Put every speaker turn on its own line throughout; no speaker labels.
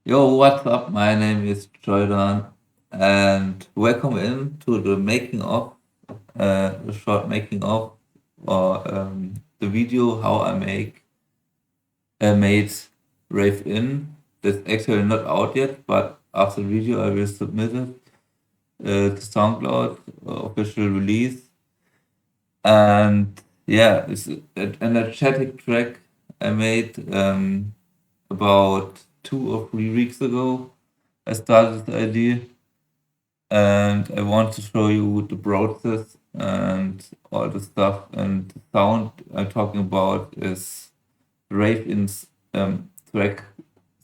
Yo, what's up? My name is Joydone, and welcome in to the making of, the short making of, or the video how made Rave In. That's actually not out yet, but after the video I will submit it to SoundCloud official release. And yeah, it's an energetic track I made about 2 or 3 weeks ago. I started the idea and I want to show you the process and all the stuff. And the sound I'm talking about is Rave In's track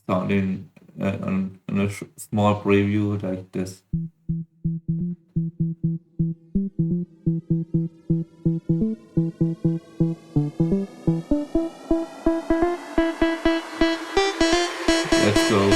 sounding on a small preview like this. Let's go.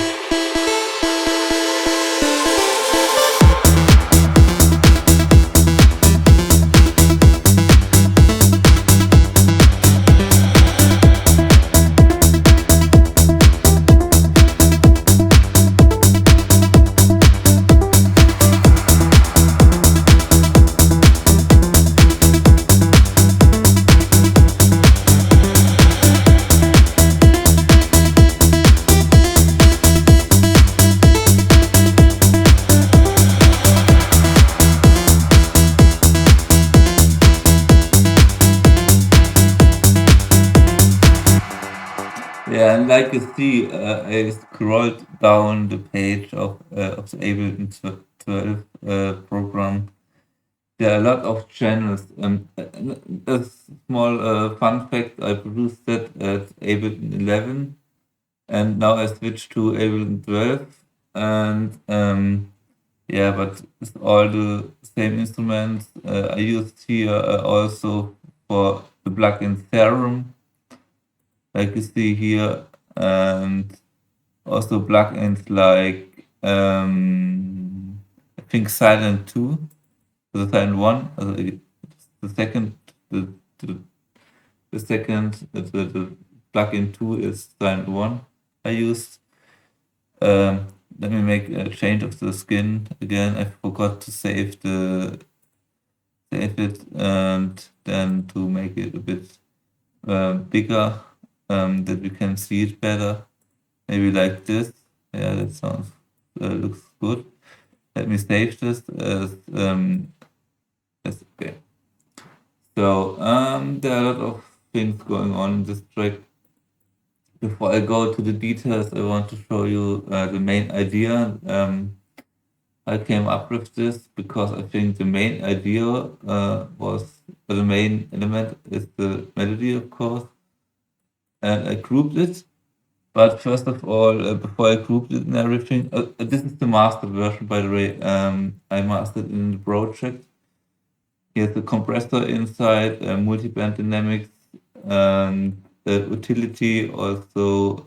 Yeah, and like you see, I scrolled down the page of the Ableton 12 program. There are a lot of channels. A small fun fact: I produced that at Ableton 11, and now I switched to Ableton 12. And yeah, but it's all the same instruments. I used here also for the plugin Theorem, like you see here, and also plugins like I think Silent 2, the Silent 1, the second, the, the second, the plugin 2 is Silent 1 I used. Let me make a change of the skin again. I forgot to save it, and then to make it a bit bigger, that we can see it better. Maybe like this. Yeah, that sounds looks good. Let me save this as okay. So there are a lot of things going on in this track. Before I go to the details, I want to show you the main idea. I came up with this because I think the main idea the main element is the melody, of course, and I grouped it. But first of all, before I grouped it and everything, this is the master version, by the way. I mastered in the project. Here's the compressor inside, multi-band dynamics, and the utility also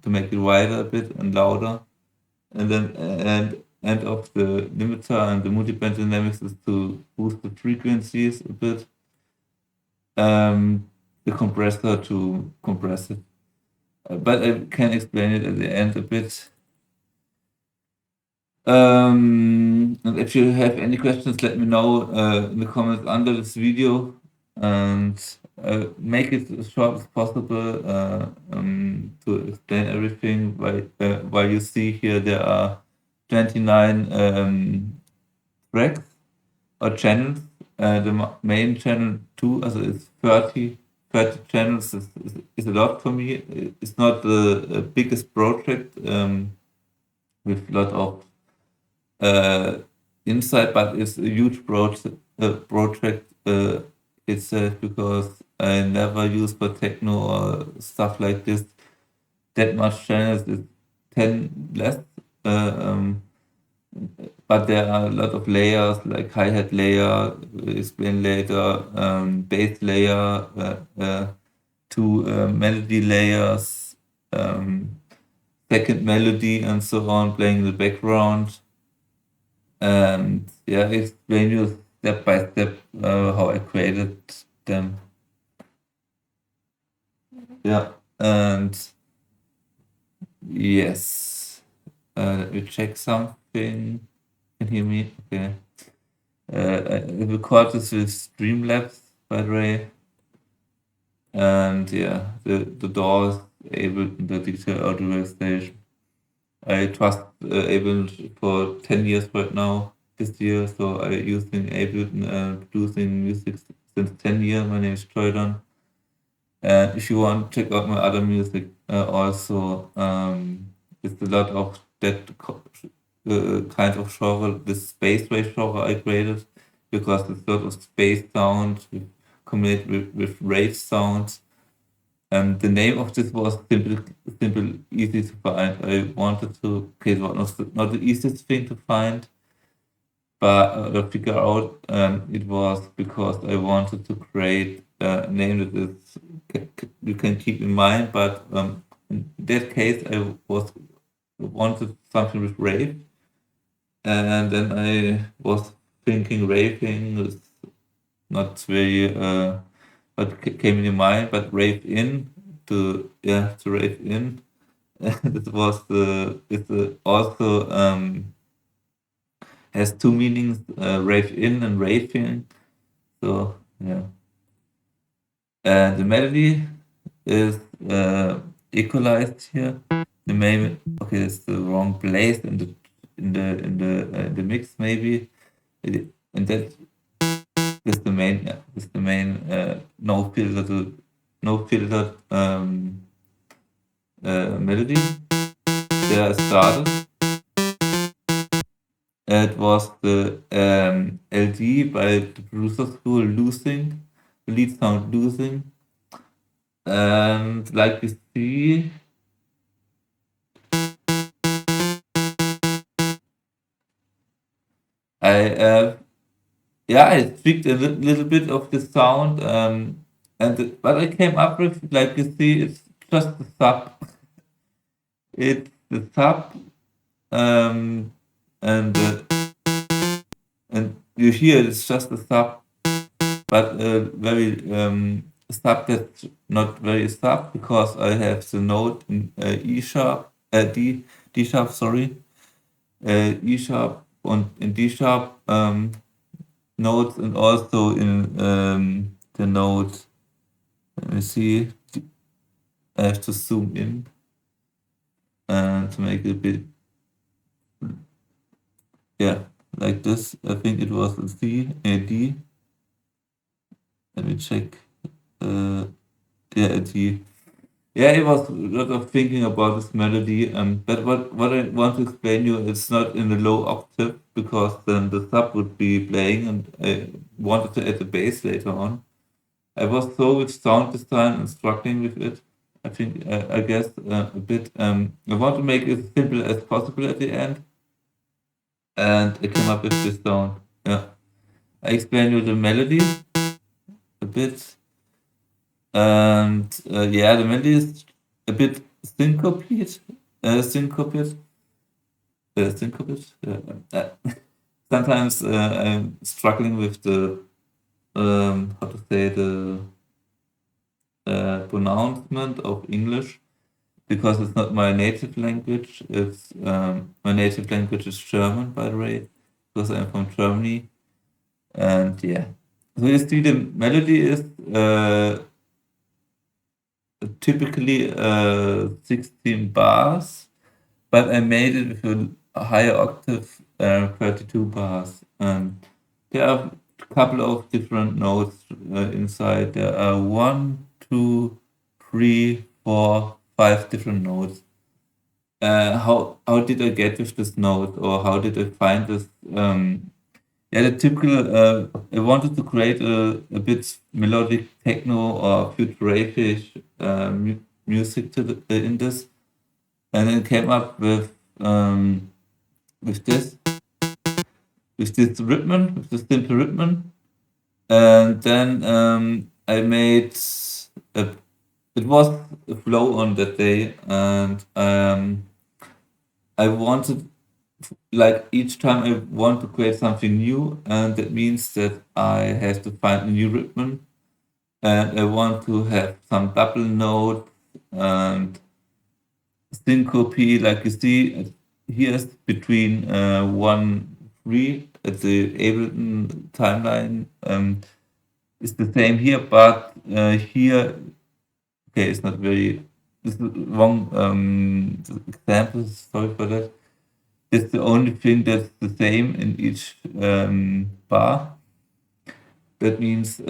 to make it wider a bit and louder. And then end of the limiter and the multi-band dynamics is to boost the frequencies a bit. The compressor to compress it. But I can explain it at the end a bit. And if you have any questions, let me know in the comments under this video, and make it as short as possible to explain everything. While you see here, there are 29 tracks or channels. The main channel 2, also it's 30 channels is a lot for me. It's not the biggest project with a lot of insight, but it's a huge project itself, because I never use for techno or stuff like this that much channels. It's 10 less, but there are a lot of layers like hi-hat layer, explain later, bass layer, two melody layers, second melody, and so on, playing in the background. And yeah, I explain you step by step how I created them. Yeah, and yes. Let me check something. Can you hear me? Okay. I record this with Streamlabs, by the way. And yeah, the DAW is able in the digital audio workstation. I trust Ableton for 10 years right now, this year. So I using Ableton and producing music since 10 years. My name is Joydone. And if you want to check out my other music, also, it's a lot of kind of genre, this space wave genre I created, because it's a lot of space sounds combined with rave sounds. The name of this was simple, easy to find. I wanted to, okay, it was not the easiest thing to find, but figure out. It was because I wanted to create a name that is you can keep in mind. But in that case, I wanted something with rave, and then I was thinking raving is not very what came in mind, but rave in to rave in. It was also has two meanings, rave in and raving. So yeah, the melody is equalized here. The main okay, it's the wrong place in the mix maybe. And that is the main no filtered melody. There I started. It was the LD by the producer school losing, the lead sound losing. And like you see, I I tweaked a little bit of the sound, what I came up with, like you see, it's just the sub. It's the sub, um, and and you hear it's just a sub, but very sub that's not very sub because I have the note in E sharp, D sharp, sorry, E sharp and in D sharp notes, and also in the note. Let me see. I have to zoom in to make it a bit, yeah, like this. I think it was a C, a D. Let me check. Uh, yeah, a D. Yeah, it was a lot of thinking about this melody. But what I want to explain you, it's not in the low octave because then the sub would be playing, and I wanted to add the bass later on. I was so with sound design and struggling with it. I think I guess a bit. I want to make it as simple as possible at the end, and I came up with this sound. Yeah, I explain you the melody a bit, and yeah, the melody is a bit syncopated, syncopated, syncopated. Sometimes I'm struggling with the how to say the pronouncement of English because it's not my native language. It's my native language is German, by the way, because I'm from Germany. And yeah, so you see, the melody is typically 16 bars, but I made it with a higher octave, 32 bars. And there are a couple of different notes inside. There are one, two, three, four, five different notes. How did I get with this note, or how did I find this? Yeah, the typical. I wanted to create a bit melodic techno or futuristic music to in this, and then came up with this rhythm, with this simple rhythm, and then I made a. It was a flow on that day, and I wanted, like, each time I want to create something new, and that means that I have to find a new rhythm, and I want to have some double notes and syncope, like you see. here is between 1, 3 at the Ableton timeline. It's the same here, but here, okay, it's not very, this is wrong example, sorry for that. It's the only thing that's the same in each bar. That means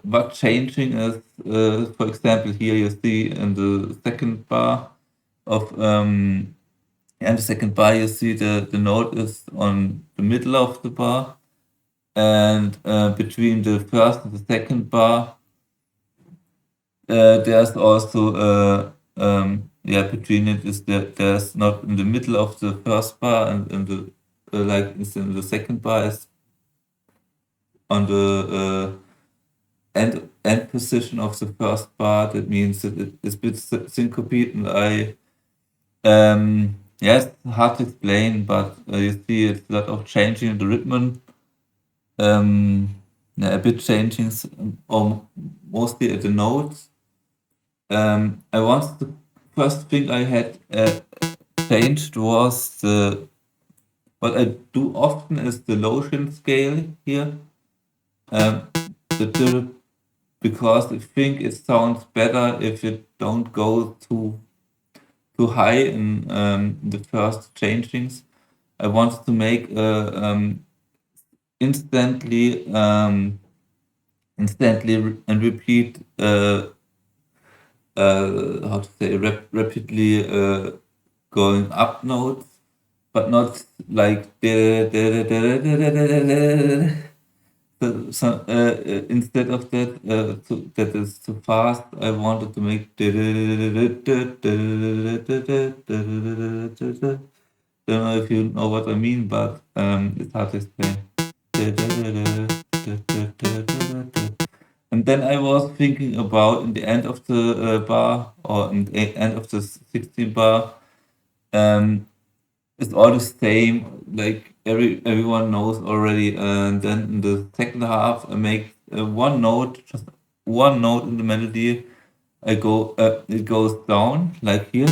what changing is, for example, here you see in the second bar of, and the second bar you see the note is on the middle of the bar, and between the first and the second bar, there's also yeah, between it is there's not in the middle of the first bar and in the like it's in the second bar is on the end position of the first bar. That means that it is a bit syncopated, and yeah, it's hard to explain, but you see it's a lot of changing the rhythm, yeah, a bit changing, or mostly at the notes. I wanted the first thing I had changed was the what I do often is the Lotion scale here. The because I think it sounds better if you don't go too high in the first changings. I wanted to make instantly and repeat how to say rapidly going up notes, but not like so instead of that that is too fast. I wanted to make don't know if you know what I mean, but it's hard to explain. And then I was thinking about in the end of the bar, or in the end of the 16 bar, it's all the same. Like everyone knows already. And then in the second half, I make one note, just one note in the melody. It goes down like here,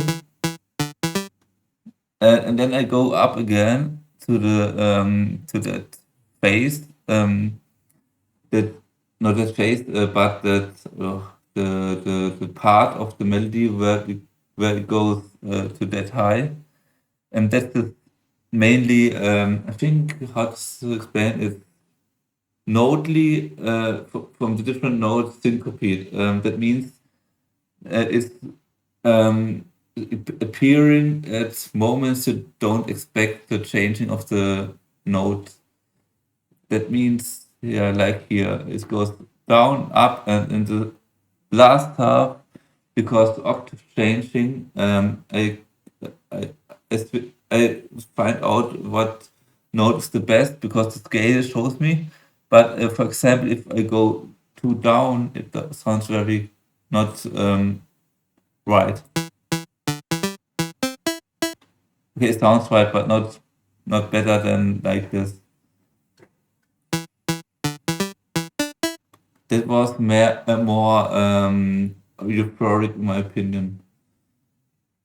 and then I go up again to that phase. That not that phase, but that the part of the melody where it goes to that high, and that's the mainly I think how to explain it notely from the different notes syncopate. That means it's um, appearing at moments you don't expect the changing of the note. That means, yeah, like here, it goes down, up, and in the last half, because the octave changing, I, I find out what note is the best because the scale shows me. But for example, if I go too down, it sounds very not right. Okay, it sounds right, but not better than like this. That was more euphoric in my opinion.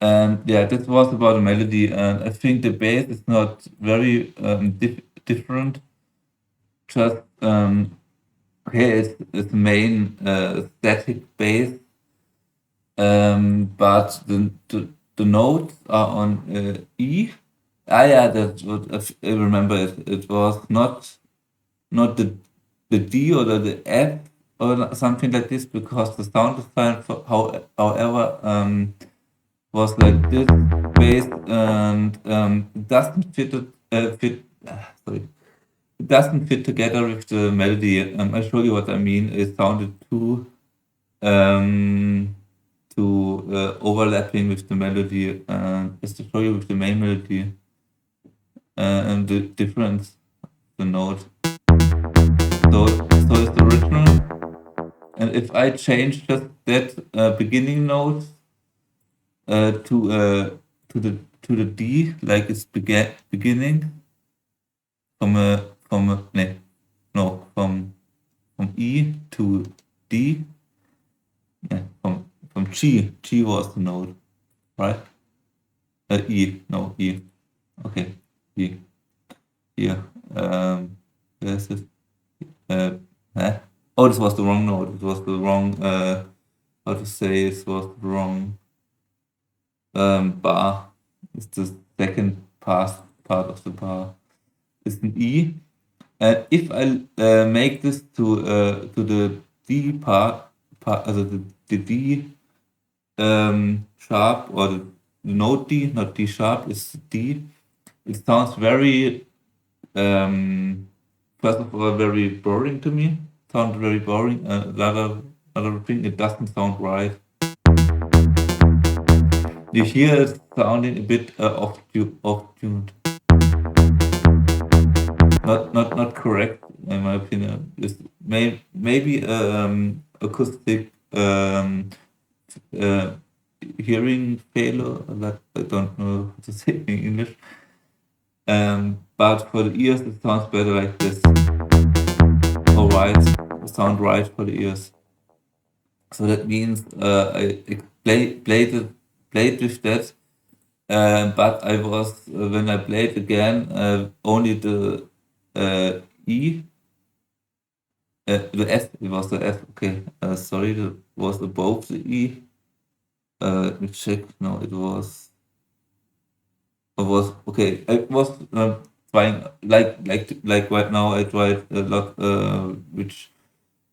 And yeah, this was about the melody, and I think the bass is not very different. Just okay, it's main static bass, but the notes are on E. Ah, yeah, that's what I remember. It was not the D or the F or something like this because the sound design for however was like this bass and it doesn't sorry, it doesn't fit together with the melody. I show you what I mean. It sounded um, too overlapping with the melody. Just to show you with the main melody and the difference, the note. So it's the original. And if I change just that beginning note to the D, like it's beginning from a no from E to D, yeah, from G. G was the note, right? E, no E. Okay, here, here. Where's it? Uh, huh? Oh, this was the wrong note. It was the wrong. How to say? It was the wrong bar. It's the second part of the bar. It's an E. And if I make this to the D part, also the D sharp or the note D, not D sharp, is D. It sounds very, first of all, very boring to me. Sounds very boring. Another thing, it doesn't sound right. You hear it sounding a bit off-tuned. Not correct in my opinion. It's maybe acoustic uh, hearing failure. That I don't know how to say in English. But for the ears, it sounds better like this. All right, sound right for the ears. So that means I played with that. But I was when I played again only the E. The S, it was the F. Okay, sorry, it was above the E. Let me check. No, it was. It was okay. I was trying like right now. I tried a lot. Which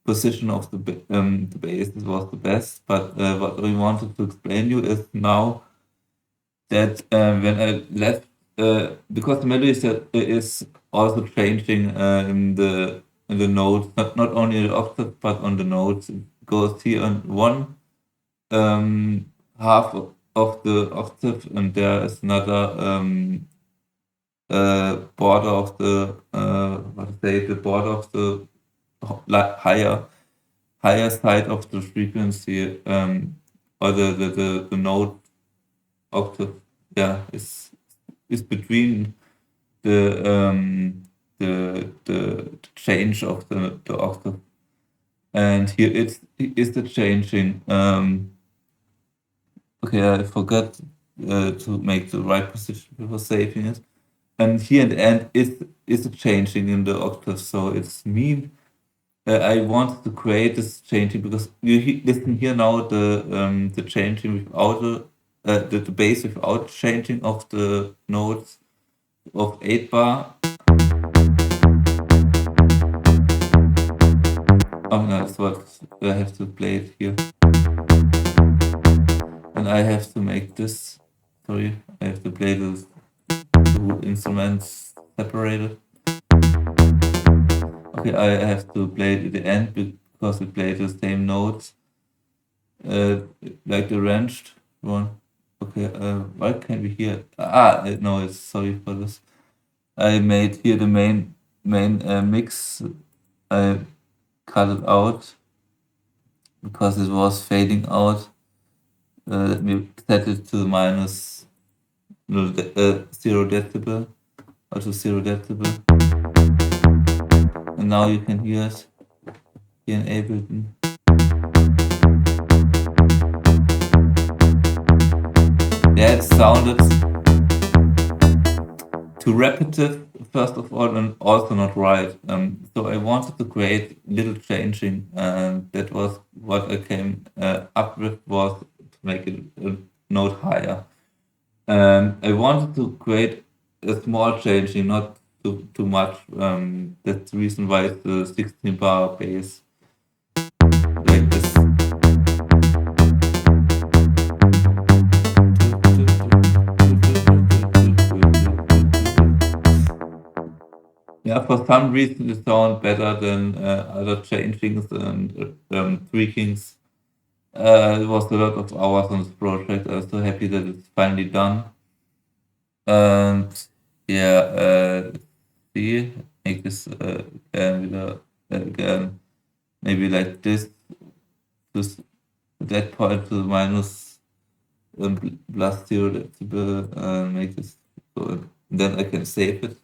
position of the bass was the best. But what I wanted to explain you is now that when I left, because the melody is also changing in the notes, not only the octave but on the notes. It goes here on one half of the octave, and there is another border of the what to say, the border of the higher side of the frequency, or the note octave. Yeah, is between the change of the octave, and here it's is the changing. Okay, I forgot to make the right position before saving it, and here in the end is the changing in the octave. So it's mean I wanted to create this changing because listen here now the changing without the bass without changing of the notes of 8 bar. Oh no, that's what I have to play it here. And I have to make this. Sorry, I have to play the two instruments separated. Okay, I have to play it at the end because we play the same notes, uh, like the arranged one. Okay, why can't we hear? No, it's sorry for this. I made here the main mix. I cut it out because it was fading out. Let me set it to minus no, 0 decibel or to 0 decibel. And now you can hear it here in Ableton. Yeah, it sounded too repetitive, first of all, and also not right. So I wanted to create little changing, and that was what I came up with, was to make it a note higher. I wanted to create a small changing, not too much. That's the reason why it's the 16 bar bass like this. Yeah, for some reason it sounds better than other changings and tweakings. It was a lot of hours on this project. I was so happy that it's finally done. And yeah, see, make this again, again, maybe like this that point to minus plus 0 decibel, make this so then I can save it.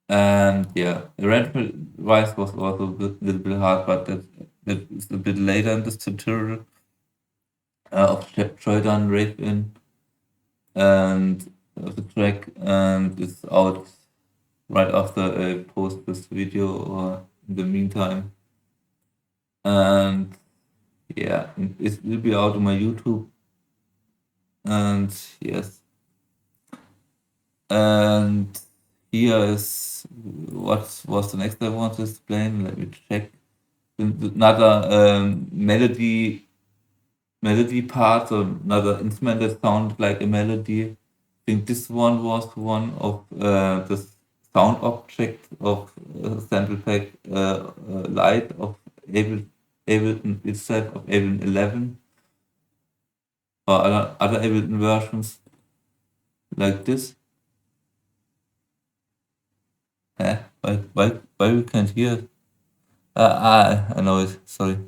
And yeah, arrangement wise was also a little bit hard, but that is a bit later in this tutorial of Joydone RAVE IN. And of the track, and it's out right after I post this video or in the meantime. And yeah, it will be out on my YouTube. And yes, and here is what was the next I want to explain. Let me check. Another melody part, or another instrument that sounded like a melody. I think this one was one of the sound object of sample pack light of Ableton itself, of Ableton 11, or other Ableton versions like this. Why we can't hear it? I know it. Sorry.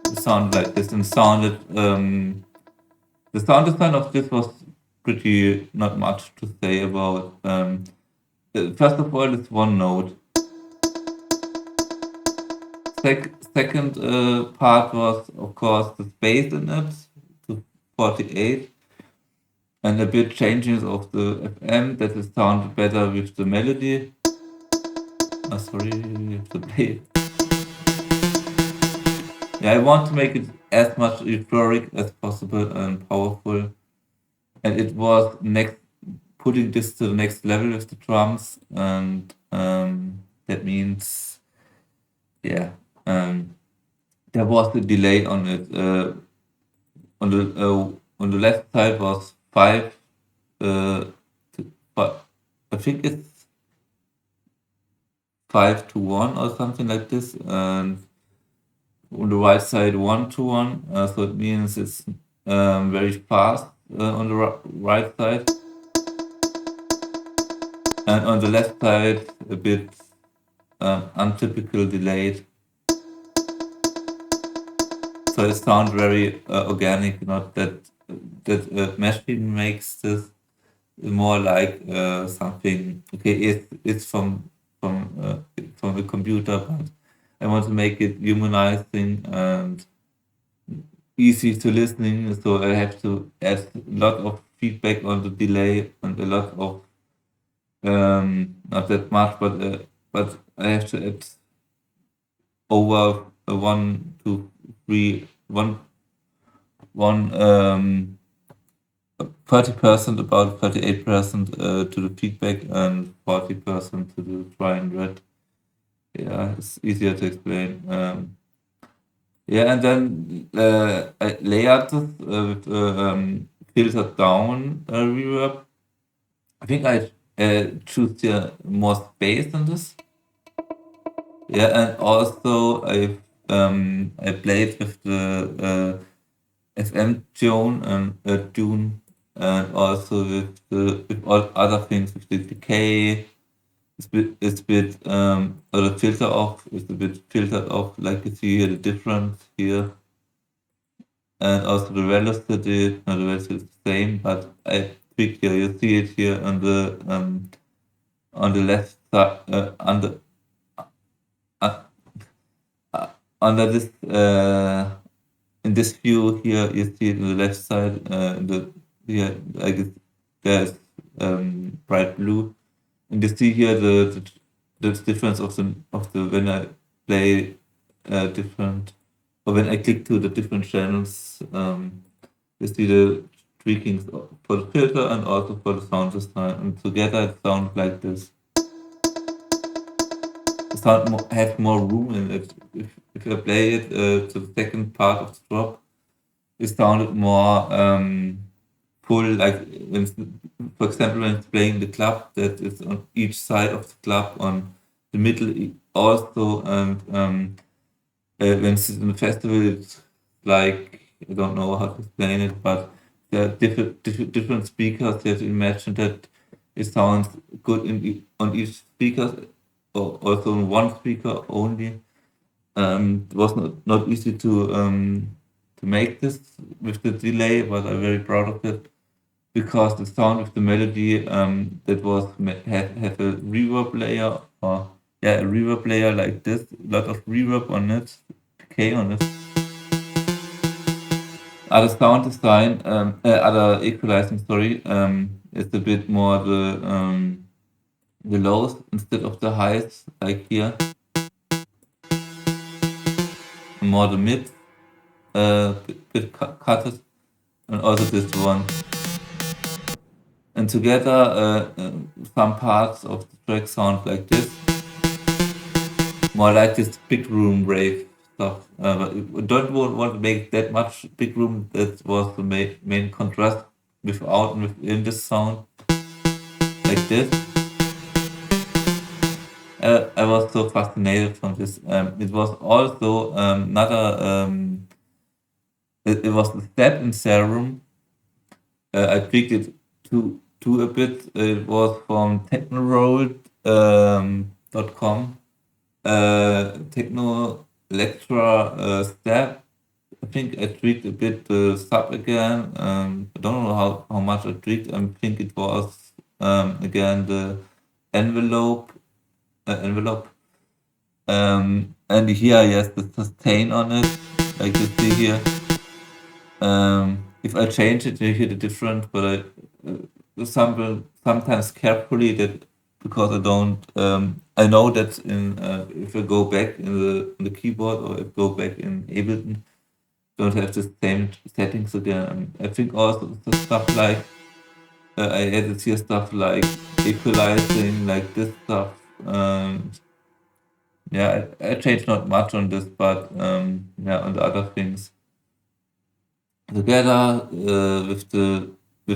It sounded like this, and sounded the sound design of this was pretty not much to say about. First of all, it's one note. Second part was, of course, the space in it to 48, and a bit changes of the FM that it sounded better with the melody. Sorry, you have to play. Yeah, I want to make it as much euphoric as possible and powerful, and it was putting this to the next level with the drums, and that means, yeah, there was a delay on it. On the left side was 5, but I think it's 5-1 or something like this, and on the right side 1-1. So it means it's very fast on the right side, and on the left side a bit untypical delayed. So it sounds very organic, not that machine makes this, more like something. Okay, it's from a computer, but I want to make it humanizing and easy to listening. So I have to add a lot of feedback on the delay and a lot of not that much, but I have to add over 1, 2, 3, 30%, about 38% to the feedback, and 40% to the dry and wet. Yeah, it's easier to explain. Yeah, and then I layered this with filtered down reverb. I think I choose here more space than this. Yeah, and also I played with the FM tune and also with all other things, with the decay. It's a bit or the filter off is a bit filtered off, like you see here the difference here, and also the velocity. No, the velocity is the same, but I tweak here. You see it here on the left side, under this in this view here. You see it on the left side. Here, I guess there's bright blue, and you see here the difference of the when I play different, or when I click to the different channels. You see the tweakings for the filter and also for the sound design, and together it sounds like this. The sound has more room in it. If I play it to the second part of the drop, it sounded more full, like when, for example, when it's playing the club, that is on each side of the club, on the middle also, and when it's in the festival, it's like, I don't know how to explain it, but there are different speakers. You have to imagine that it sounds good on each speaker, or also on one speaker only. It was not easy to make this with the delay, but I'm very proud of it, because the sound of the melody that was have a reverb layer, or a reverb layer like this, a lot of reverb on it, decay on it. Other sound design, other equalizing, sorry, is a bit more the lows instead of the highs, like here, more the mid, bit cutted, and also this one. And together, some parts of the track sound like this, more like this big room rave stuff. But I don't want to make that much big room. That was the main contrast without and within this sound, like this. I was so fascinated from this. It was also another. It was a step in Serum. I tweaked it to a bit. It was from technorolled.com. Techno Electra step. I think I tweaked a bit the sub again. I don't know how much I tweaked. I think it was again the envelope. Envelope. And here, yes, the sustain on it, like you see here. If I change it, you hear the difference, but I sometimes carefully that because I don't. I know that if I go back in the keyboard or if I go back in Ableton, don't have the same settings again. I think also the stuff like I added here stuff like equalizing, like this stuff. Yeah, I changed not much on this, but yeah, on the other things together with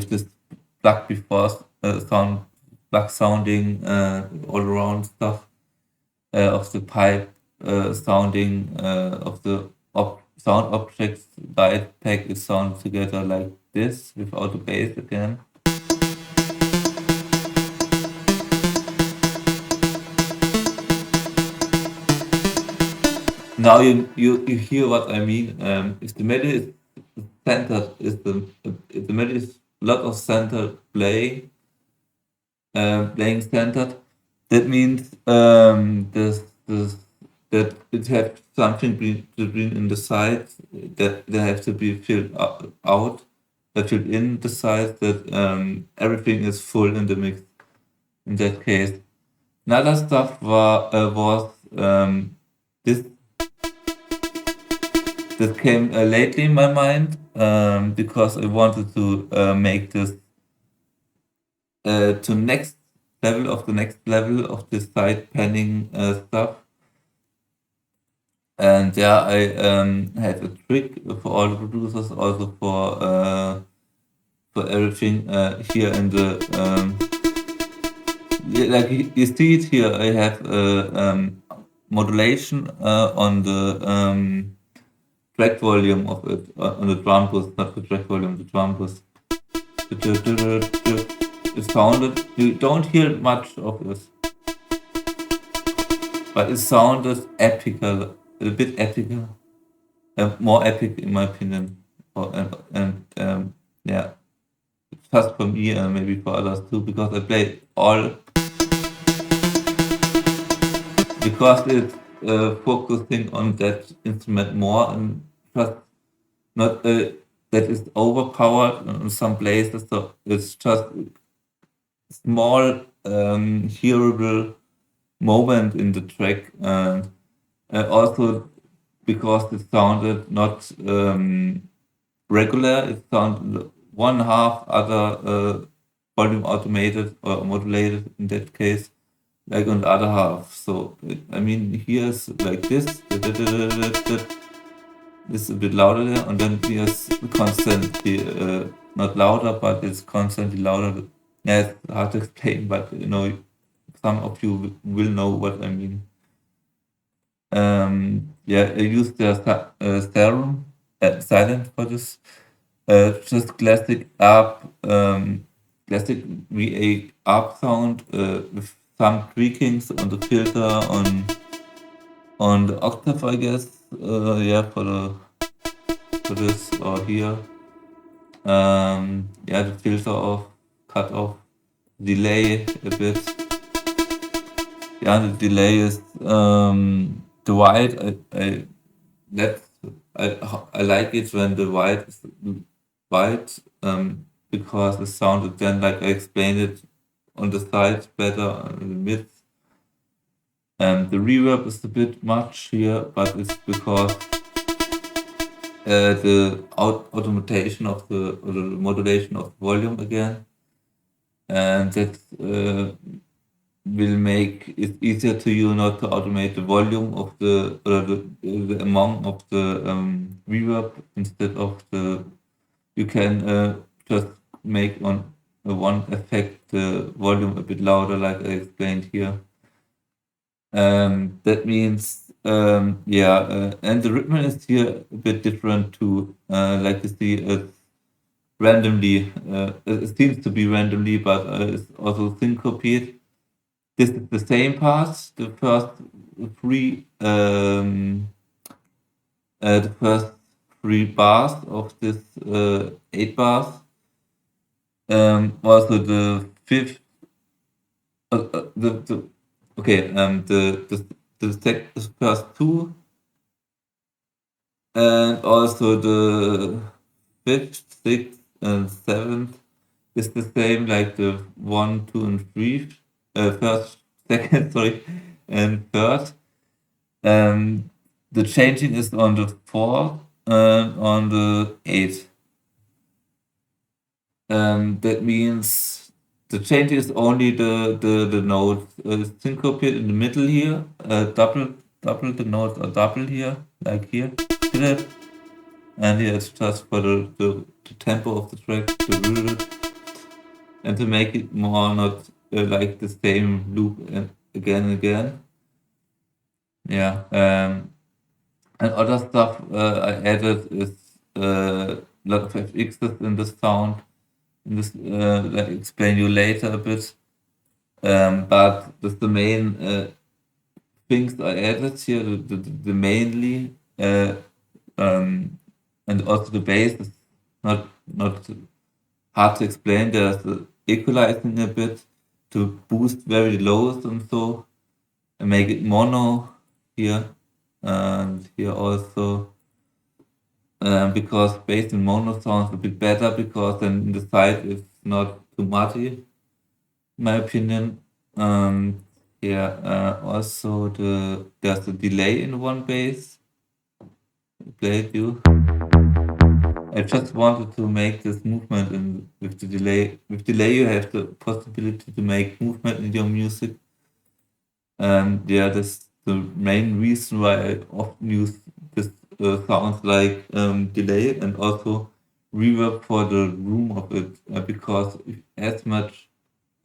this plug before plug sounding all around stuff of the pipe sounding of the sound objects. The pack is sound together like this without the bass again. Now you hear what I mean. If the melody is centered, is the melody is a lot of centered playing centered. That means this that it has something between in the sides that they have to be filled out, filled in the sides. That everything is full in the mix. In that case, another stuff was this. That came lately in my mind because I wanted to make this to next level of the next level of this side panning stuff. And yeah, I had a trick for all the producers, also for everything here in the yeah, like you see it here. I have modulation on the track volume of it on the drum bus, not the track volume, the drum bus. It sounded. You don't hear much of this, but it sounded epical, a bit epical, more epic in my opinion. And yeah, just for me and maybe for others too, because I played all because it's focusing on that instrument more and just not that is overpowered in some places. So it's just small hearable moment in the track, and also because it sounded not regular, it sounded one half other volume automated or modulated in that case, like on the other half. So I mean, here's like this. This is a bit louder there, and then here's constantly not louder, but it's constantly louder. Yeah, it's hard to explain, but you know, some of you will know what I mean. Yeah, I used the serum silent for this. Just classic classic VA ARP sound with some tweakings on the filter on the octave, I guess. Yeah, for this or here. Yeah, the filter off, cut off, delay a bit. Yeah, the delay is the white. I let I like it when the white is white, because the sound is then, like I explained it, on the sides better, in the mid. The reverb is a bit much here, but it's because the automation of or the modulation of volume again, and that will make it easier to you not to automate the volume of the amount of the reverb instead of the you can just make on one effect the volume a bit louder, like I explained here. That means, yeah, and the rhythm is here a bit different too. Like you see, it's randomly, it seems to be randomly, but it's also syncopated. This is the same part, three, um, the first 3 bars of this 8 bars. Also the fifth, the okay, the first two, and also the fifth, sixth, and seventh is the same, like the 1, 2, and 3, first, second, sorry, and third. The changing is on the fourth and on the eighth. That means the change is only the notes syncopated in the middle here, double the notes are double here, like here, see that? And here it's just for the tempo of the track, and to make it more not like the same loop again and again. Yeah. And other stuff I added is a lot of FXs in the sound. In this, I'll explain you later a bit. But that's the main things I added here. The mainly, and also the bass is not hard to explain. There's equalizing a bit to boost very lows and so, and make it mono here, and here also, because bass in mono sounds a bit better, because then the side is not too muddy, in my opinion. Yeah, also there's a delay in one bass. Play it you. I just wanted to make this movement, and with the delay, you have the possibility to make movement in your music. And yeah, that's the main reason why I often use this sounds like delay and also reverb for the room of it, because as much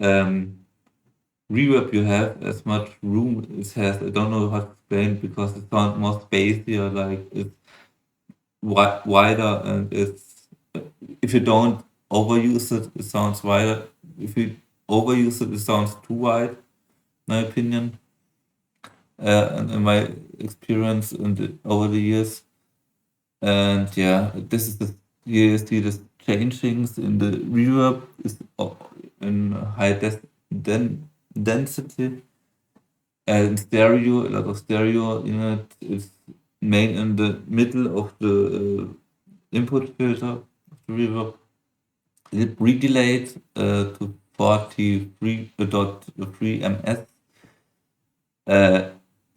reverb you have, as much room it has. I don't know how to explain, because it sounds more spacier, like it's wider, and it's, if you don't overuse it, it sounds wider. If you overuse it, it sounds too wide, my opinion. And in my experience over the years. And yeah, this is the, you see the changings in the reverb is in high density, and stereo, a lot of stereo in it is main in the middle of the input filter of the reverb. It redelayed to 43.3 ms.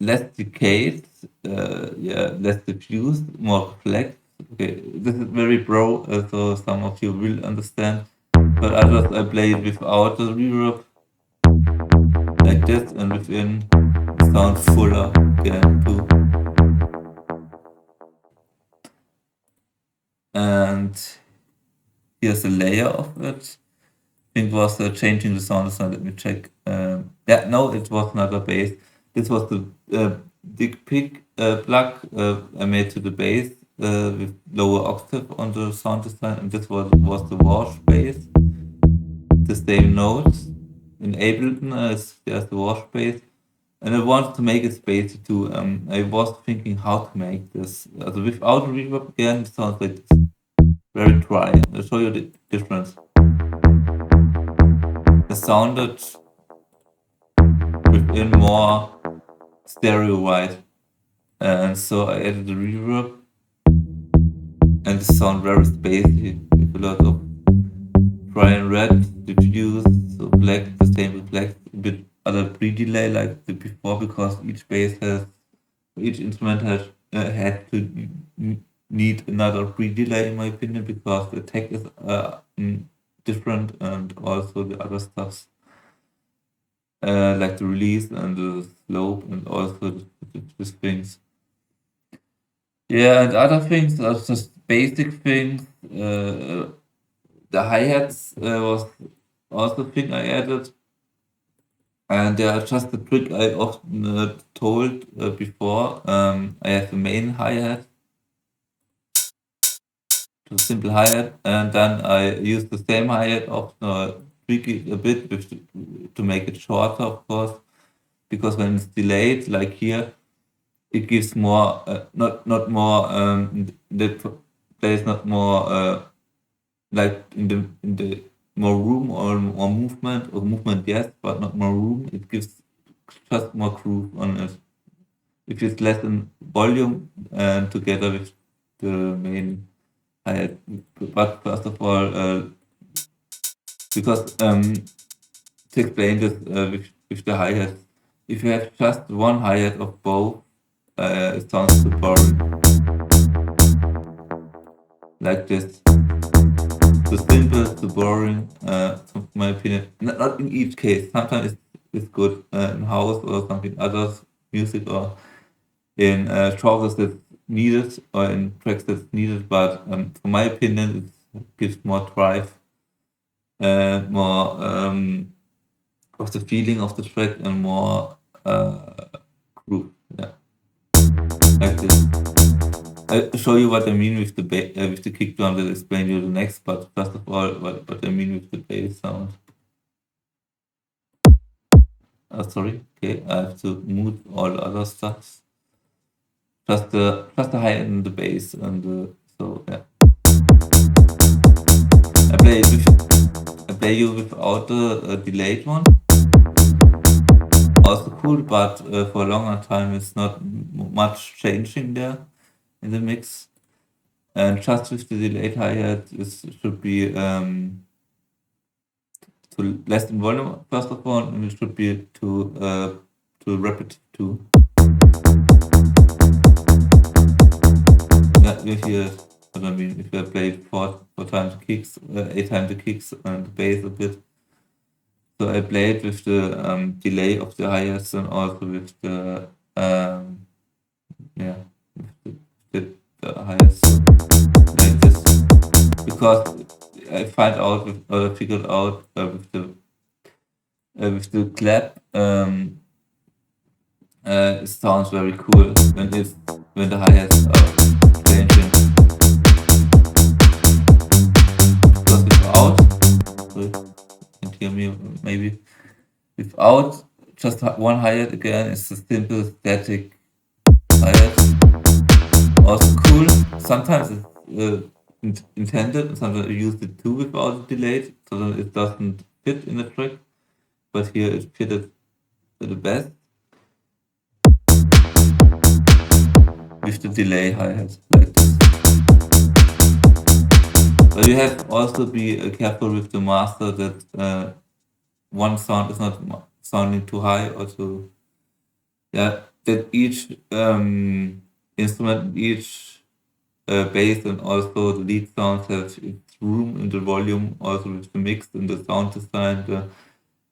Less decayed, yeah, less diffused, more reflect. Okay, this is very pro, so some of you will understand. But others I play it without the reverb, like this, and within it sounds fuller again too. And here's a layer of it. I think it was changing the sound design. Let me check. Yeah, no, it was another bass. This was the Dick Pick plug I made to the bass with lower octave on the sound design, and this was the wash bass. The same notes in Ableton as there's the wash bass, and I wanted to make it spacey too. I was thinking how to make this without reverb again. It sounds like this, very dry. I'll show you the difference. It sounded within more stereo wide, and so I added the reverb, and the sound very spacey with a lot of Brian Red diffuse, so black, the same with black, a bit other pre-delay like the before because each instrument has had to need another pre-delay in my opinion because the tech is different and also the other stuffs like the release and the slope and also the things. Yeah, and other things are just basic things. The hi-hats was also a thing I added. And there are just a trick I often told before. I have the main hi-hat, the simple hi-hat, and then I use the same hi-hat often tweak it a bit to make it shorter, of course, because when it's delayed, like here, it gives more, not more, there's not more like in the more room or more movement yes, but not more room. It gives just more groove on it. If it's less in volume and together with the main hi-hat. But first of all, because to explain this with the hi-hat, if you have just one hi-hat of both, it sounds too boring. Like this. Too simple, too boring, in my opinion. Not in each case. Sometimes it's good in house or something others, music or in trousers that's needed or in tracks that's needed, but from my opinion, it gives more drive, more of the feeling of the track and more groove. Yeah, like this. I'll show you what I mean with with the kick drum that I'll explain you the next, but first of all, what I mean with the bass sound. Sorry, okay, I have to mute all other stuff. Just the high end and the bass and so yeah. I play you without the delayed one. Also cool, but for a longer time it's not much changing there in the mix. And just with the delayed hi-hat, it should be to less in volume first of all, and it should be to repetitive too. Yeah, you hear what I mean. If I play four times the kicks, 8 times the kicks and the bass a bit. So I played with the delay of the hi-hats and also with the yeah the hi-hats like this because I find out or figured out with the clap it sounds very cool when the hi-hats are changing because without sorry, you can hear me maybe without just one hi-hat again it's a simple static hi-hat also cool. Sometimes it's intended, and sometimes I use it too without delayed, so that it doesn't fit in the track. But here it fitted the best with the delay hi-hat like this. But you have also be careful with the master that one sound is not sounding too high or too yeah that each instrument, each bass and also the lead sounds have its room in the volume, also with the mix and the sound design. The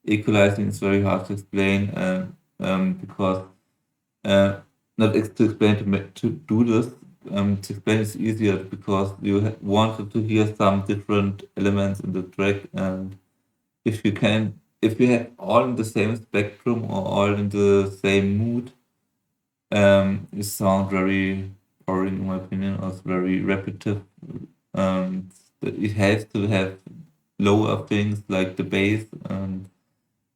equalizing is very hard to explain because uh, not to explain to do this. To explain is easier because you wanted to hear some different elements in the track, and if you can, if you have all in the same spectrum or all in the same mood, it sounds very boring in my opinion, or very repetitive. Um, it has to have lower things like the bass and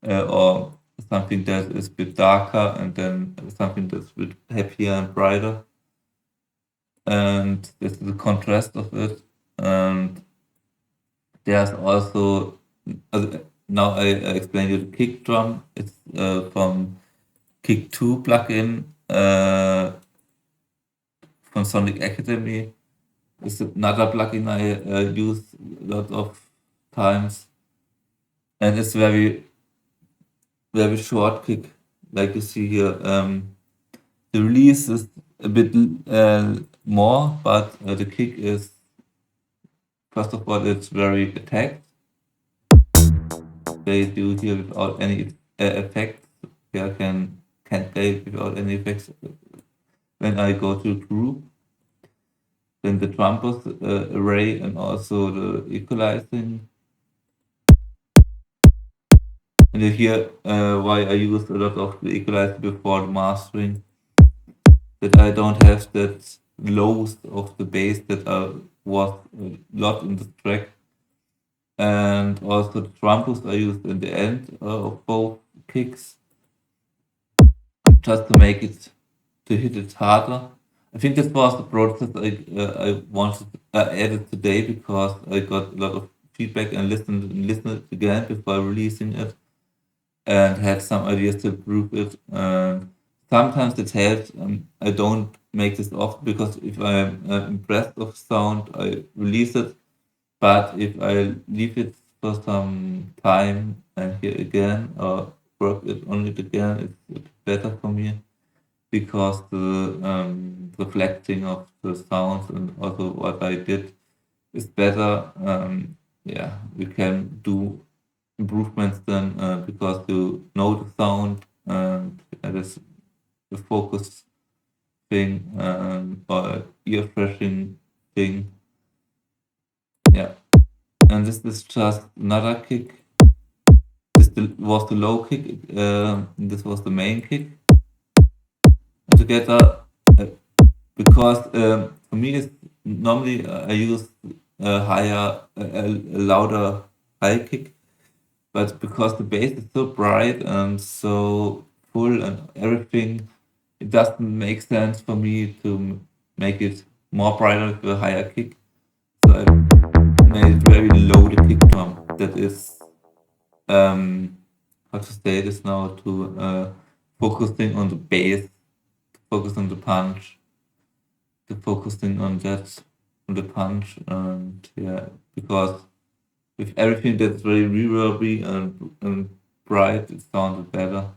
or something that is a bit darker, and then something that's a bit happier and brighter. And this is the contrast of it. And there's also now I explained you the kick drum. It's from Kick 2 plugin from Sonic Academy. It's another plugin I use a lot of times, and it's very short kick, like you see here. The release is a bit more, but the kick is, first of all, it's very attacked. They do here without any effects. Yeah, can play without any effects when I go to group. Then the trumpers array and also the equalizing. And you hear why I use a lot of the equalizer before the mastering, that I don't have that lows of the bass that was a lot in the track. And also the trumpets I used in the end of both kicks, just to make it, to hit it harder. I think this was the process I wanted added today, because I got a lot of feedback and listened it again before releasing it, and had some ideas to improve it. And sometimes it helps. I don't make this often, because if I'm impressed of sound, I release it. But if I leave it for some time and hear again or work it on it again, it's better for me, because the reflecting of the sounds and also what I did is better. Yeah, we can do improvements then, because you know the sound, and that is the focus thing, or ear freshing thing. Yeah, and this is just another kick. Was the low kick. This was the main kick together. Because for me, it's normally I use a higher, a louder high kick, but because the bass is so bright and so full and everything, it doesn't make sense for me to make it more brighter with a higher kick. So I made it very low, the kick drum. That is, how to say this now, to focusing on the bass, focus on the punch, to focusing on that, on the punch, and yeah, because with everything that's very reverby and bright, it sounded better.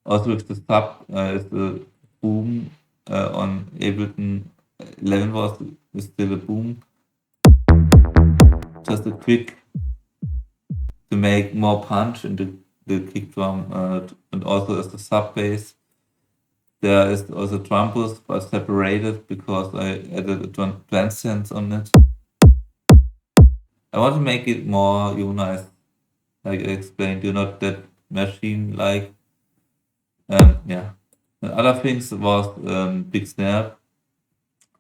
Also with the sub, is the boom on Ableton 11 is still a boom. Just a quick to make more punch in the kick drum, and also as the sub bass. There is also trumpets, but separated, because I added a transcends on it. I want to make it more unique, like I explained, you're not that machine like. Yeah. The other things was big snare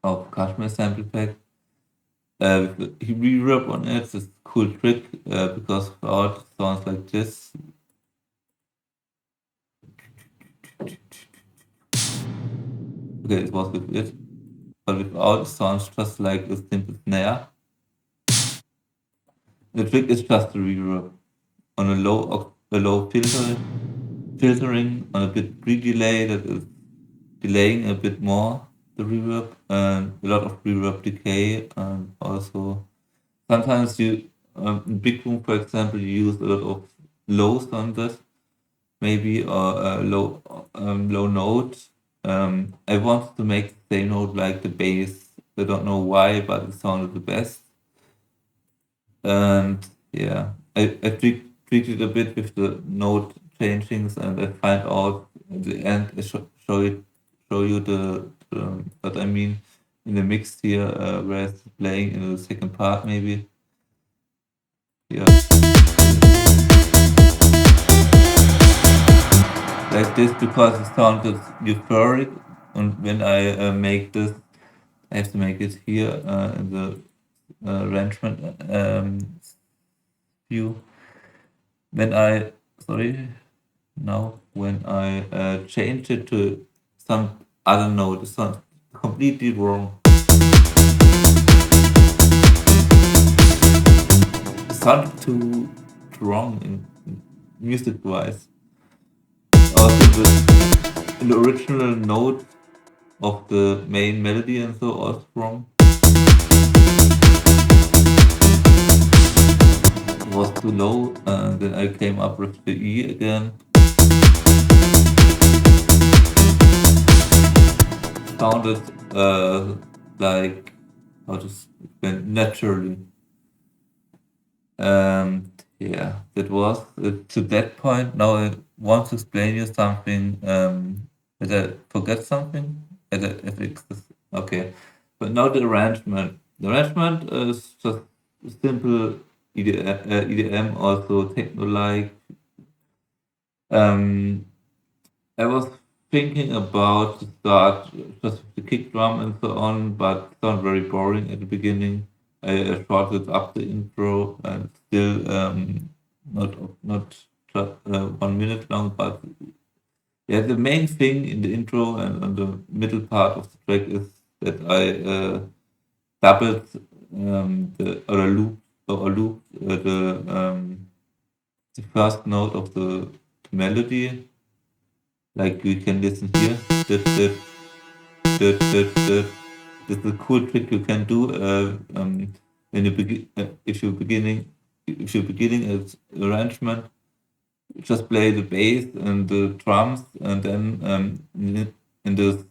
of Kashmir sample pack. With the reverb on it. It's a cool trick, because without it sounds like this. Okay, it was with it, but without it sounds just like a simple snare. The trick is just the reverb on a low filtering on a bit pre-delay that is delaying a bit more the reverb, and a lot of reverb decay, and also sometimes you in big room, for example, you use a lot of lows on that, maybe, or low note. I wanted to make the same note like the bass. I don't know why, but it sounded the best. And yeah, I tweaked it a bit with the note changings, and I find out at the end. I show you the what I mean in the mix here, where it's playing in the second part maybe. Yeah, like this, because it sounded euphoric, and when I make this, I have to make it here in the arrangement view. When I sorry now when I change it to some other note, it sounds completely wrong. It sounded too wrong in music wise. Also in the original note of the main melody and so was wrong. too low, and then I came up with the E again. Sounded like, how to explain, naturally. And yeah, that was to that point. Now I want to explain you something. Did I forget something? FX. Okay, but now the arrangement. The arrangement is just simple EDM, also techno-like. Um, I was thinking about to start just with the kick drum and so on, but it sounded very boring at the beginning. I shorted up the intro and still not just 1 minute long, but yeah, the main thing in the intro and on the middle part of the track is that I doubled the or looped the first note of the melody. Like you can listen here. This is a cool trick you can do when you begin if you're beginning an arrangement. Just play the bass and the drums, and then in the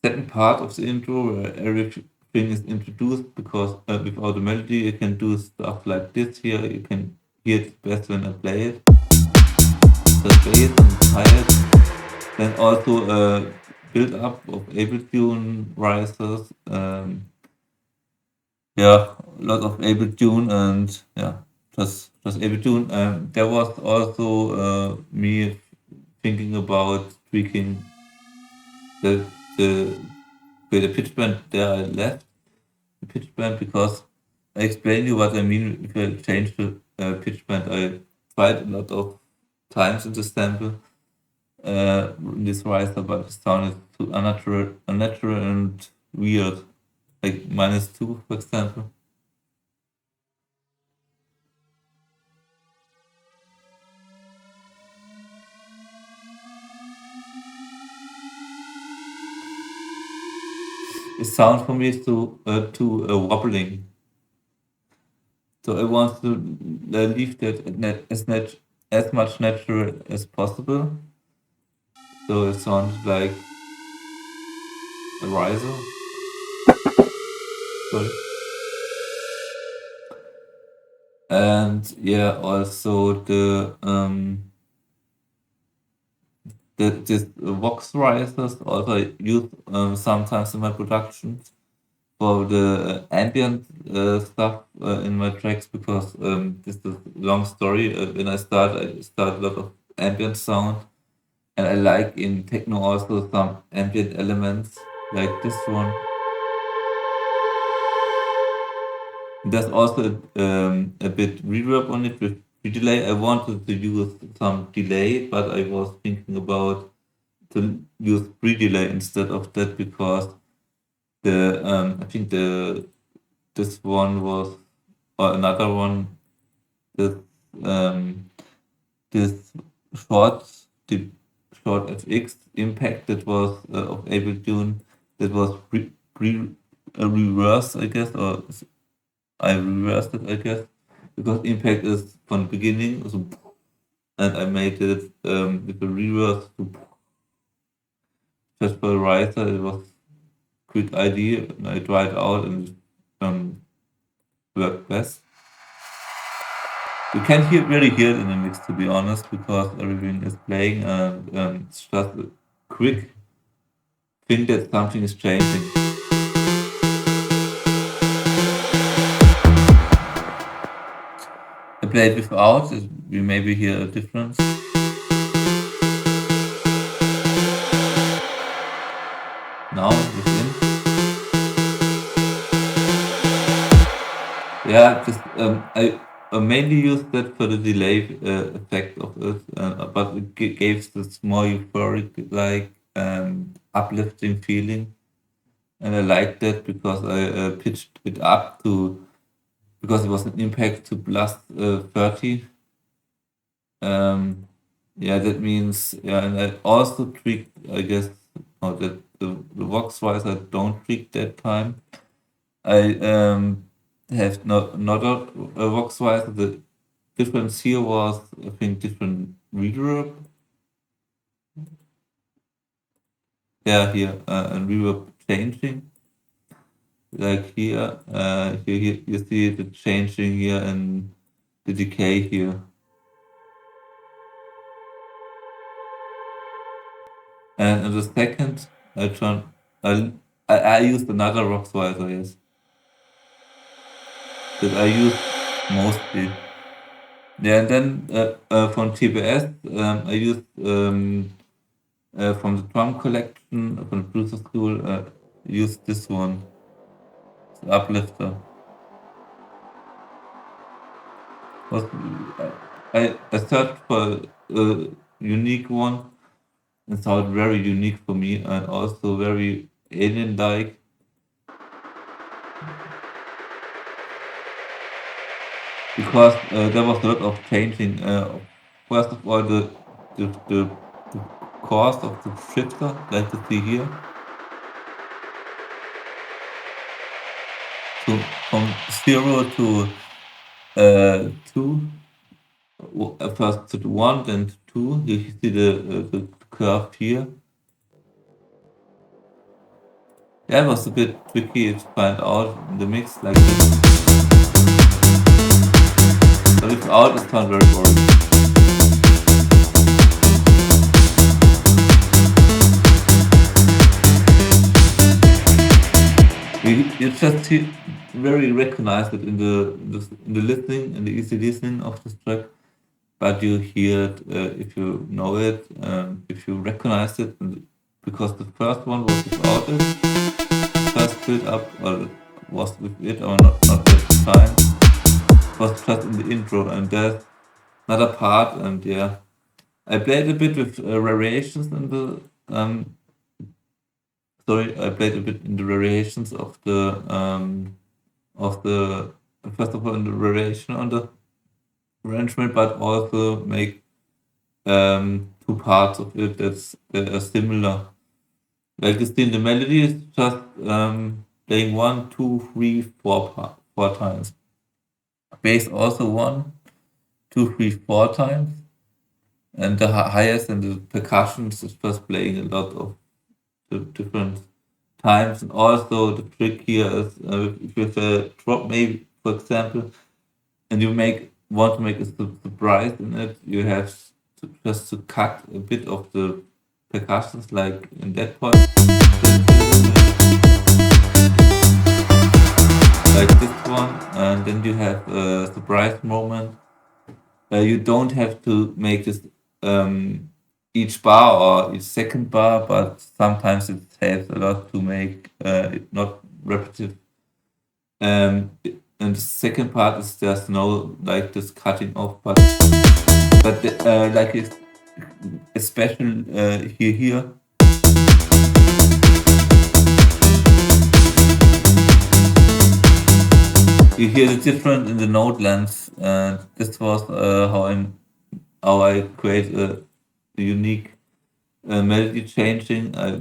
second part of the intro where everything is introduced, because without the melody you can do stuff like this here. You can hear it best when I play it. The bass and hi-hat, then also build up of Ableton risers. Yeah, a lot of Ableton and yeah, just Ableton. There was also me thinking about tweaking the the the pitch bend there. I left the pitch bend because I explained you what I mean if I change the pitch bend. I tried a lot of times in the sample this riser, but it sounded too unnatural and weird. Like -2, for example. It sounds for me too wobbling. So I want to leave that as much natural as possible. So it sounds like a riser. Sorry. And yeah, also this Vox risers also I use sometimes in my productions for the ambient stuff in my tracks, because this is a long story. When I start a lot of ambient sound, and I like in techno also some ambient elements like this one. There's also a bit reverb on it with delay. I wanted to use some delay, but I was thinking about to use pre-delay instead of that, because the I think this one was, or another one, this um this short the short FX impact that was of Ableton, that was reversed, I guess, or I reversed it, I guess, because impact is from the beginning, so, and I made it with a reverse to just for a writer. It was quick idea, and I tried out, and worked best. You can't really hear it in the mix, to be honest, because everything is playing, and it's just a quick thing that something is changing. I play it without, we maybe hear a difference. Now within. Yeah, just I mainly use that for the delay effect of it, but it gave this more euphoric, like uplifting feeling, and I liked that because I pitched it up to, because it was an impact to plus 30. Yeah, that means, yeah, and I also tweaked, I guess, that the Vox wise I don't tweak that time. I have not a Vox wise. difference here was, I think, different reverb. Yeah, here, and reverb changing. Like here, here you see the changing here and the decay here. And in the second, I turn, I, I used another rock slicer, yes, that I use mostly. Yeah, and then from TBS, I used from the drum collection from the producer school, used this one, the uplifter. Was I searched for a unique one. It sounded very unique for me and also very alien-like because there was a lot of changing. First of all, the course of the shifter, like you see here, so from 0 to 2, first to 1, then to 2. You see the curve here. Yeah, it was a bit tricky to find out in the mix like this. But without, it sounds very boring. You just very recognize it in the listening, in the easy listening of this track, but you hear it if you know it, if you recognize it, because the first one was without it, first build up or was with it or not at the time, was just in the intro, and there's another part, and yeah, I played a bit with variations in the I played a bit in the variations of the first of all in the variation on the arrangement, but also make two parts of it that are similar. Like you see in the melody is just playing 1, 2, 3, 4 times. Bass also 1, 2, 3, 4 times, and the highest and the percussions is just playing a lot of the different times. And also the trick here is with a drop, maybe for example, and you want to make a surprise in it, you have to just to cut a bit of the percussions, like in that part, like this one, and then you have a surprise moment. You don't have to make this each bar or each second bar, but sometimes it helps a lot to make it not repetitive. And the second part is just no like this cutting off part, but like it's especially here. You hear the difference in the note length, and this was how I create a unique melody changing. I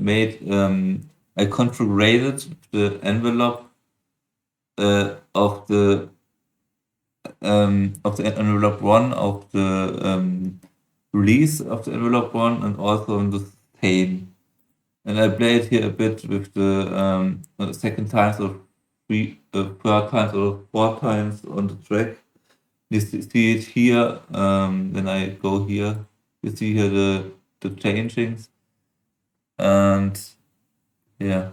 configured the envelope of the envelope one of the release of the envelope one, and also on the same. And I played here a bit with the second times or third times or 4 times on the track. You see it here. Then I go here. You see here the changings, and yeah,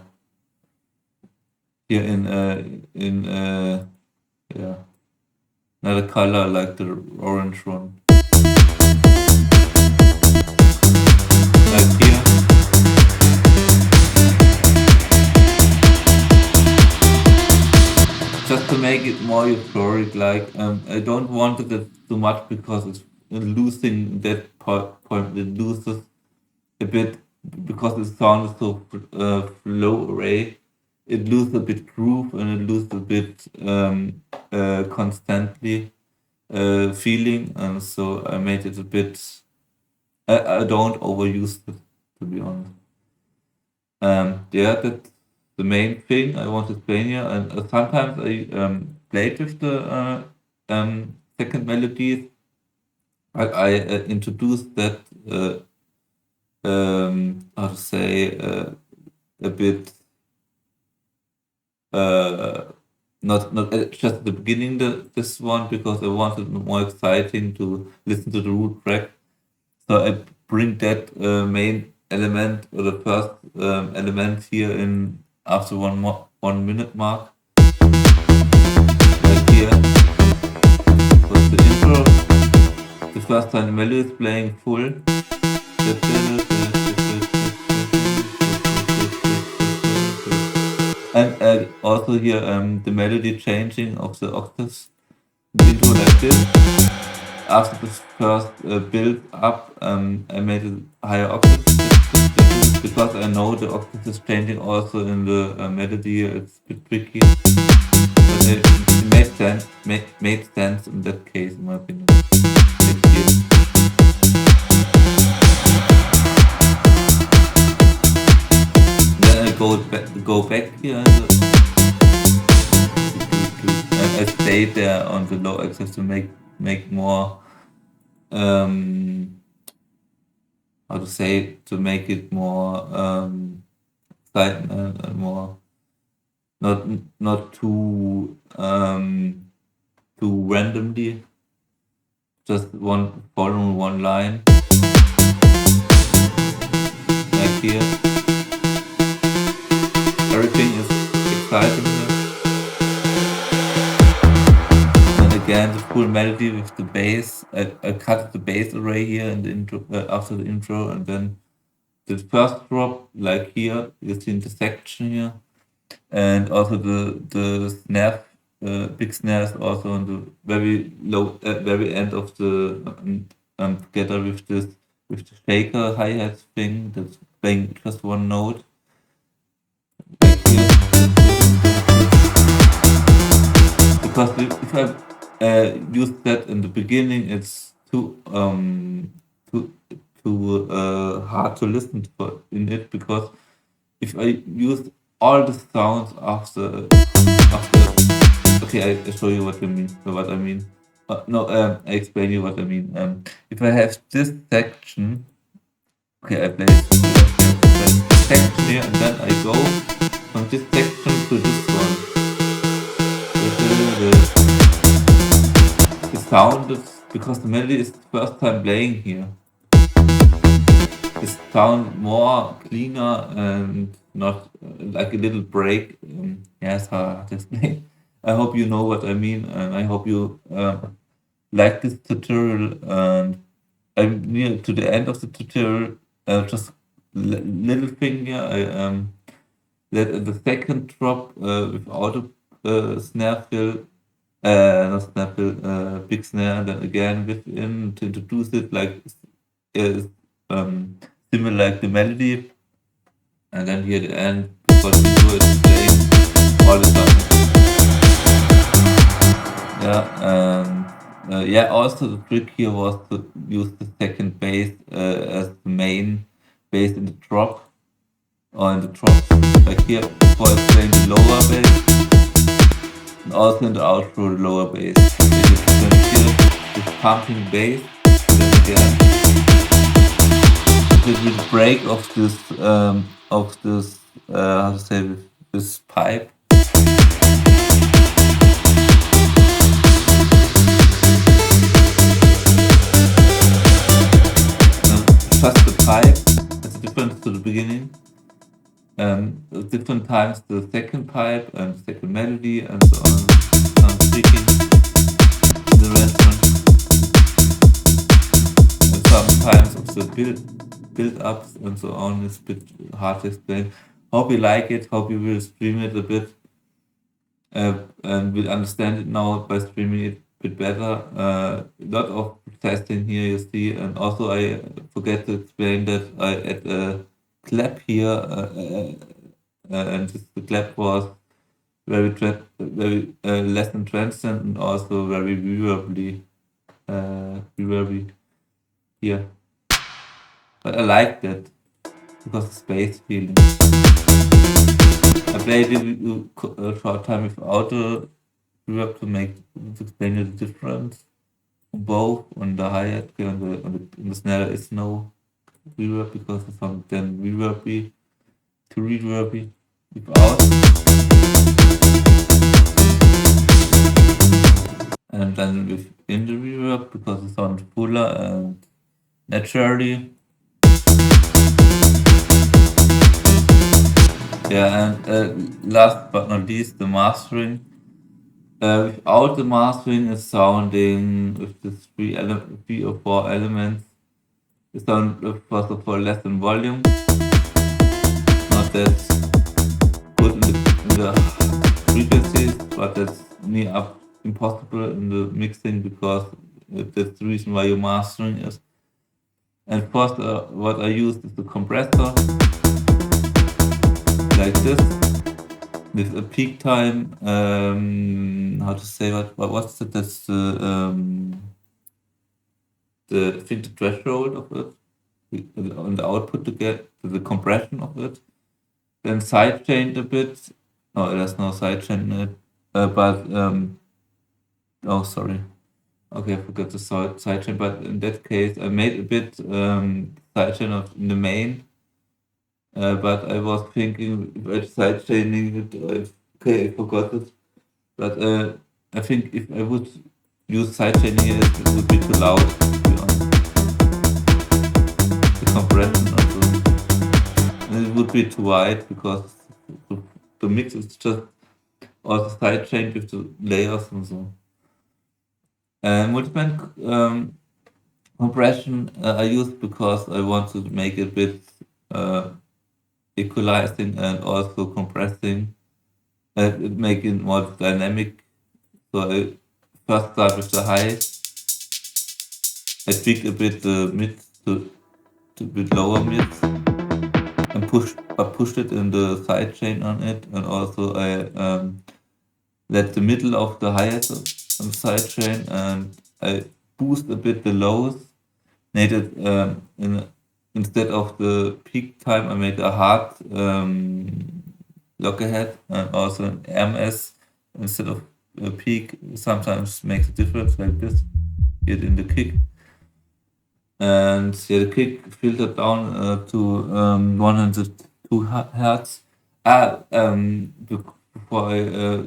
here yeah, another color like the orange one. Like here. Just to make it more euphoric, like I don't want it too much because it's losing that point. It loses a bit because the sound is so low array. It loses a bit groove and it loses a bit constantly feeling, and so I made it a bit. I don't overuse it, to be honest. Yeah, that's the main thing I want to explain here. And sometimes I played with the second melodies, I introduced that how to say a bit not just at the beginning this one because I wanted it more exciting to listen to the root track. So I bring that main element or the first element here in after 1 minute mark. Like here was the intro. The first time the melody is playing full. And also here the melody changing of the octaves. The intro like this. After this first build up, I made a higher octave because I know the octave is changing also in the melody. It's a bit tricky, but it made sense. Made sense in that case, in my opinion. Next year. Then I go back here and I stay there on the low axis to make more how to say to make it more excitement and more not too randomly, just following one line like here. Everything is exciting here. And again the full melody with the bass. I cut the bass array here in the intro after the intro, and then the first drop like here you see the section here, and also the snare, big snares also on the very low, very end of the together with the shaker hi-hat thing that's playing just one note. Like here. Because if I use that in the beginning, it's too hard to listen to in it, because if I use all the sounds after okay, I show you what I mean. No, I explain you what I mean. If I have this section, okay, I play this section here, and then I go from this section to this one. The sound is, because the melody is the first time playing here, it sound more cleaner and not like a little break. Yes, hard to explain. I hope you know what I mean, and I hope you like this tutorial. And I'm near to the end of the tutorial. Just little thing here. I let the second drop without a snare fill, not snare fill, big snare, and then again within to introduce it like similar like the melody, and then here at the end before the intro is playing all the time. Yeah, and yeah, also the trick here was to use the second bass as the main bass in the drop or in the drops, like here before it's playing the lower bass, and also in the outro the lower bass. You can hear this pumping bass, and then again the break of this how to say this pipe. Just the pipe. That's a difference to the beginning. Different times the second pipe and second melody and so on. Some speaking the arrangement, and sometimes of the build ups and so on. It's a bit hard to explain. Hope you like it. Hope you will stream it a bit and will understand it now by streaming it a bit better. A lot of testing here you see, and also I forget to explain that I add a clap here, and the clap was very less than transient and also very reverby here. But I like that because the space feeling. I played it a short time without a reverb to explain the difference. both on the hi-hat, okay, on the snare is no reverb because the sound then reverby to reverby without, and then within the reverb because the sound fuller and naturally. Yeah, and last but not least, the mastering. Without the mastering, is sounding with the three or four elements. The sound first of all less in volume, not that good in the frequencies, but that's near up impossible in the mixing because that's the reason why you're mastering is. And first, what I used is the compressor, like this, with a peak time. How to say what's it? That's I think the threshold of it on the output to get the compression of it. Then sidechained a bit. No, there's no sidechain in it. But oh, sorry. Okay, I forgot the sidechain. But in that case, I made a bit sidechain in the main. But I was thinking about sidechaining it. Okay, I forgot it. But I think if I would use sidechaining here, it would be too loud. To be honest, the compression also. And it would be too wide because the mix is just also sidechained with the layers and so. Multiband compression I use because I want to make it a bit equalizing and also compressing, make it more dynamic. So I first start with the high. I tweak a bit the mid to a bit lower mids and pushed it in the sidechain on it, and also I let the middle of the hi-hat on the sidechain, and I boost a bit the lows. Made it instead of the peak time, I made a hard lock ahead and also an MS instead of a peak. Sometimes makes a difference like this. Get in the kick. And yeah, the kick filtered down to 102 hertz. Before I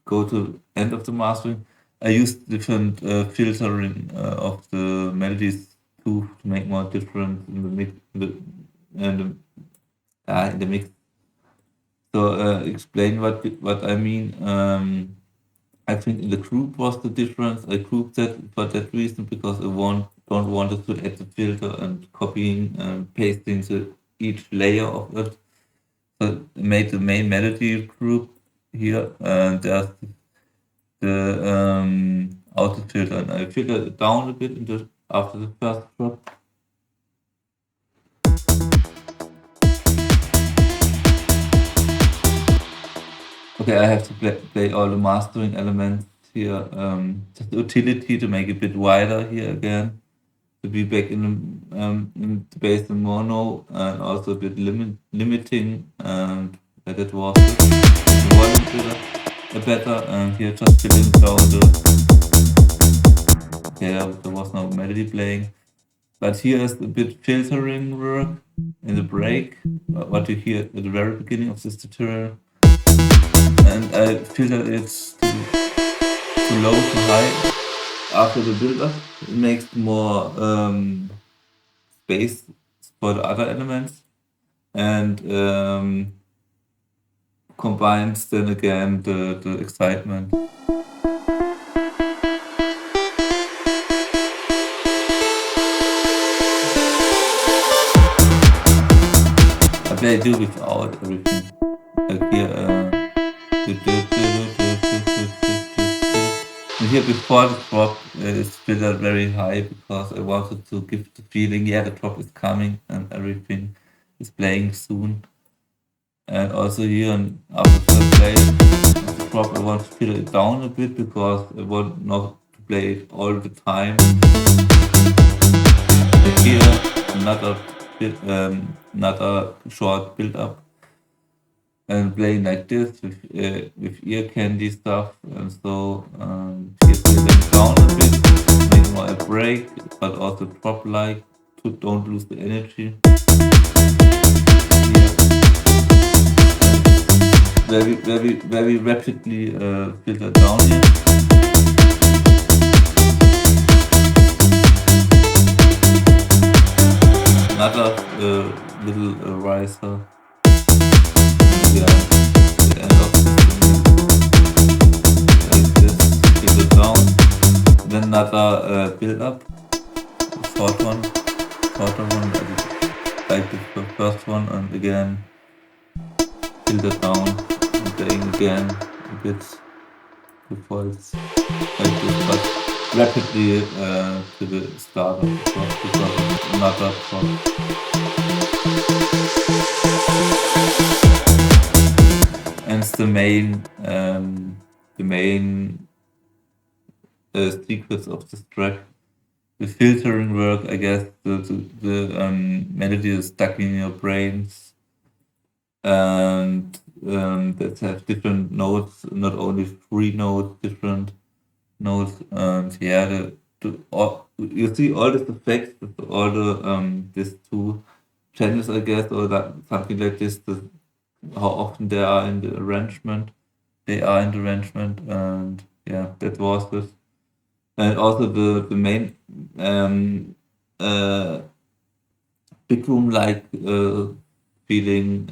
go to end of the mastering, I used different filtering of the melodies to make more difference in the mix, in the mix. So explain what I mean. I think in the group was the difference. I grouped that for that reason because I don't want to add the filter and copying and pasting to each layer of it. So I made the main melody group here, and there's the auto filter, and I filtered it down a bit after the first drop. Okay, I have to play all the mastering elements here. Just the utility to make it a bit wider here again, to be back in the bass and mono, and also a bit limiting, and that was it. The volume filter better, and here just filling down the. Okay, there was no melody playing, but here is a bit filtering work in the break, what you hear at the very beginning of this tutorial. And I filter it too low, too high. After the build-up, it makes more space for the other elements, and combines then again the excitement. But I do without everything. Like here, and here before the drop is filtered very high because I wanted to give the feeling, yeah, the drop is coming and everything is playing soon. And also here after the play of the drop, I want to filter it down a bit because I want not to play it all the time. Like here, another short build up. And playing like this with ear candy stuff, and so here filtering down a bit. but also drop like to don't lose the energy. Here, very rapidly filter down here. Another little riser. Yeah, the end of like this, filter down. Then another build up, short one, shorter one, like the first one, and again filter down, and playing again a bit before it's like this, but rapidly to the start of the drop because of another drop. And it's the main secrets of this track. The filtering work, I guess, the melody is stuck in your brains, and that have different notes, not only three notes, different notes, and yeah, you see all these effects with all the these two channels, I guess, or that something like this. How often they are in the arrangement, and yeah, that was it. And also the main uh, big room like feeling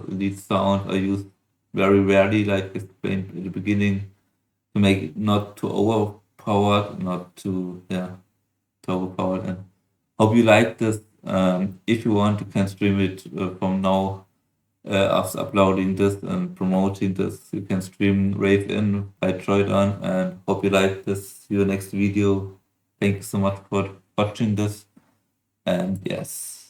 lead sound I use very rarely, like explained at the beginning, to make it not too overpowered, not too too overpowered. And hope you like this. If you want, you can stream it from now. After uploading this and promoting this, you can stream Rave In by Joydone, and hope you like this. See you next video. Thank you so much for watching this, and yes.